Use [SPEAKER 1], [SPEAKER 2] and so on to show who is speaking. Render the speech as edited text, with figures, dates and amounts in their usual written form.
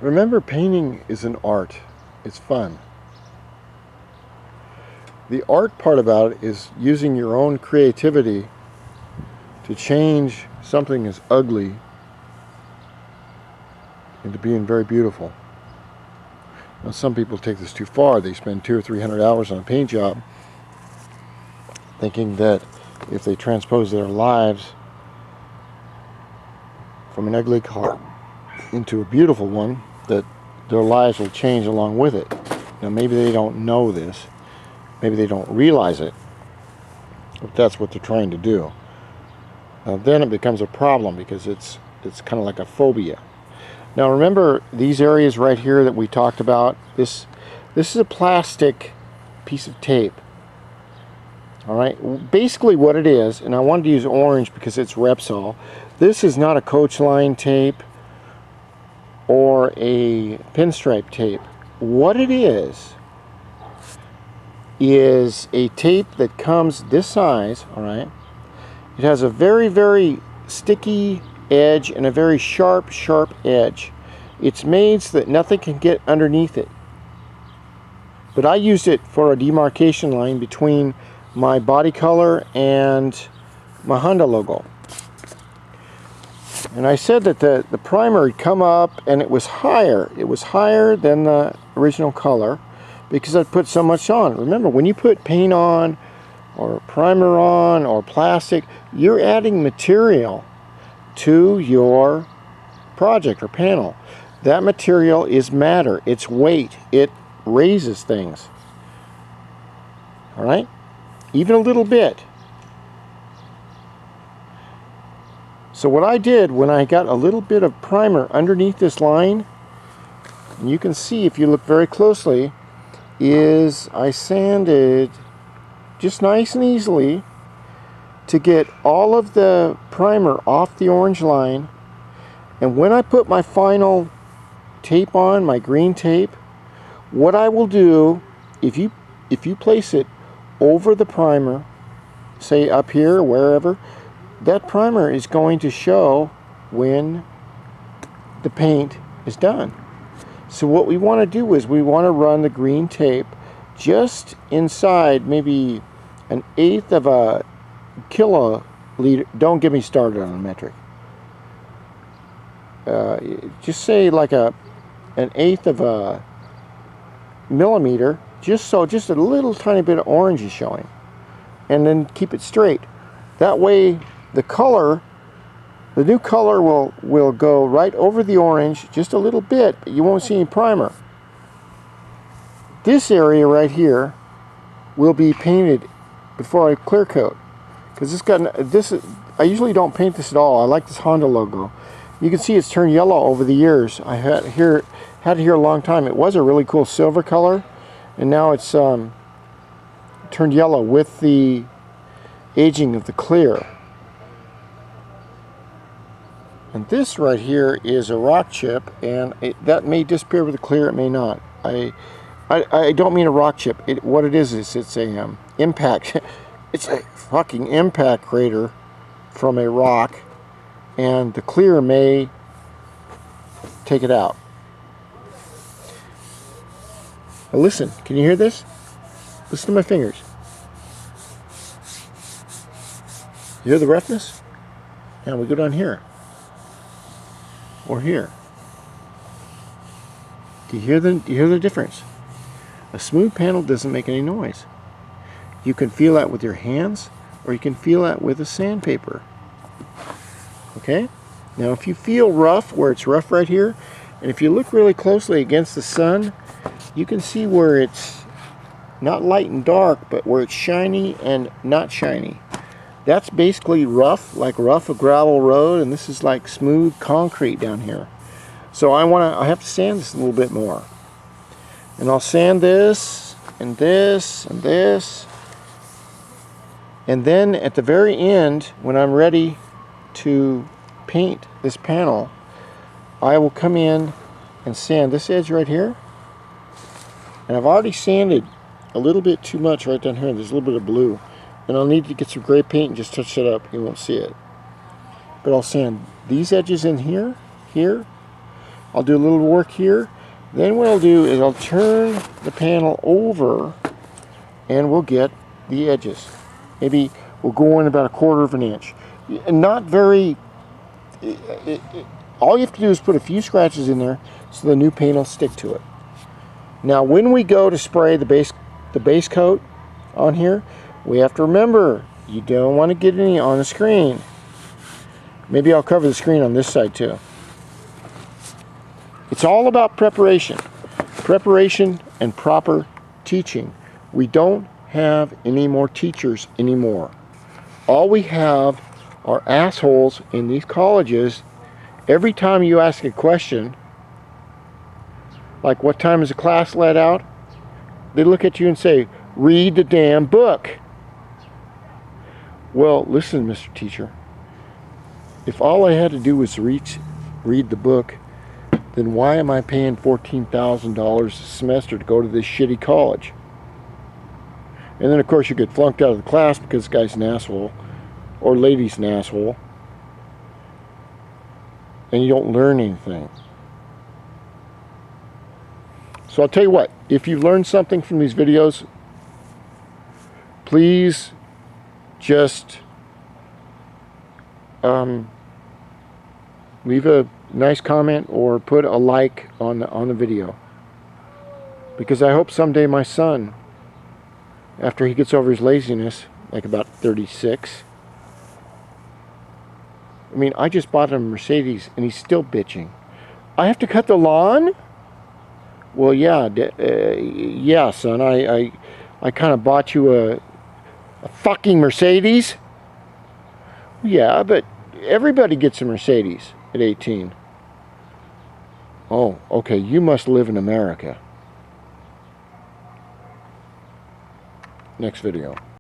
[SPEAKER 1] Remember, painting is an art. It's fun. The art part about it is using your own creativity to change something as ugly into being very beautiful. Now, some people take this too far. They spend 200 or 300 hours on a paint job thinking that if they transpose their lives from an ugly color into a beautiful one, that their lives will change along with it. Now, maybe they don't know this. Maybe they don't realize it. But that's what they're trying to do. Now, then it becomes a problem because it's kind of like a phobia. Now, remember these areas right here that we talked about? This is a plastic piece of tape. All right, basically what it is, and I wanted to use orange because it's Repsol. This is not a coach line tape or a pinstripe tape. What it is a tape that comes this size, all right? It has a very, very sticky edge and a very sharp, sharp edge. It's made so that nothing can get underneath it. But I used it for a demarcation line between my body color and my Honda logo. And I said that the primer had come up and it was higher. It was higher than the original color because I'd put so much on. Remember, when you put paint on or primer on or plastic, you're adding material to your project or panel. That material is matter. It's weight. It raises things. All right? Even a little bit. So what I did when I got a little bit of primer underneath this line, and you can see if you look very closely, is I sanded just nice and easily to get all of the primer off the orange line. And when I put my final tape on, my green tape, what I will do, if you place it over the primer, say up here or wherever, that primer is going to show when the paint is done. So what we want to do is we want to run the green tape just inside maybe 1/8 of a kiloliter. Don't get me started on a metric. Just say like 1/8 of a millimeter, just so just a little tiny bit of orange is showing, and then keep it straight. That way the color, the new color will go right over the orange just a little bit, but you won't see any primer. This area right here will be painted before I clear coat, because I usually don't paint this at all. I like this Honda logo. You can see it's turned yellow over the years. I had it here a long time. It was a really cool silver color, and now it's turned yellow with the aging of the clear. And this right here is a rock chip, and that may disappear with the clear, it may not. I don't mean a rock chip. What it is it's a impact. It's a fucking impact crater from a rock, and the clear may take it out. Now listen, can you hear this? Listen to my fingers. You hear the roughness? Now we go down here. Or here. Do you hear the difference? A smooth panel doesn't make any noise. You can feel that with your hands, or you can feel that with a sandpaper. Okay? Now if you feel rough, where it's rough right here, and if you look really closely against the sun, you can see where it's not light and dark, but where it's shiny and not shiny. That's basically rough, like rough a gravel road, and this is like smooth concrete down here. So I have to sand this a little bit more. And I'll sand this, and this, and this. And then at the very end, when I'm ready to paint this panel, I will come in and sand this edge right here. And I've already sanded a little bit too much right down here. There's a little bit of blue. And I'll need to get some gray paint and just touch it up. You won't see it. But I'll sand these edges in here, here, I'll do a little work here. Then what I'll do is I'll turn the panel over and we'll get the edges. Maybe we'll go in about 1/4 of an inch. Not very, all you have to do is put a few scratches in there so the new paint will stick to it. Now when we go to spray the base coat on here, we have to remember, you don't want to get any on the screen. Maybe I'll cover the screen on this side too. It's all about preparation. Preparation and proper teaching. We don't have any more teachers anymore. All we have are assholes in these colleges. Every time you ask a question, like what time is the class let out, they look at you and say, read the damn book. Well, listen, Mr. Teacher, if all I had to do was read the book, then why am I paying $14,000 a semester to go to this shitty college? And then of course you get flunked out of the class because this guy's an asshole, or lady's an asshole, and you don't learn anything. So I'll tell you what, if you've learned something from these videos, please just leave a nice comment or put a like on the video, because I hope someday my son, after he gets over his laziness, like about 36, I mean, I just bought him a Mercedes and he's still bitching. I have to cut the lawn? Well, yeah, yeah, son, I kind of bought you a fucking Mercedes. Yeah, but everybody gets a Mercedes at 18. Oh, okay, you must live in America. Next video.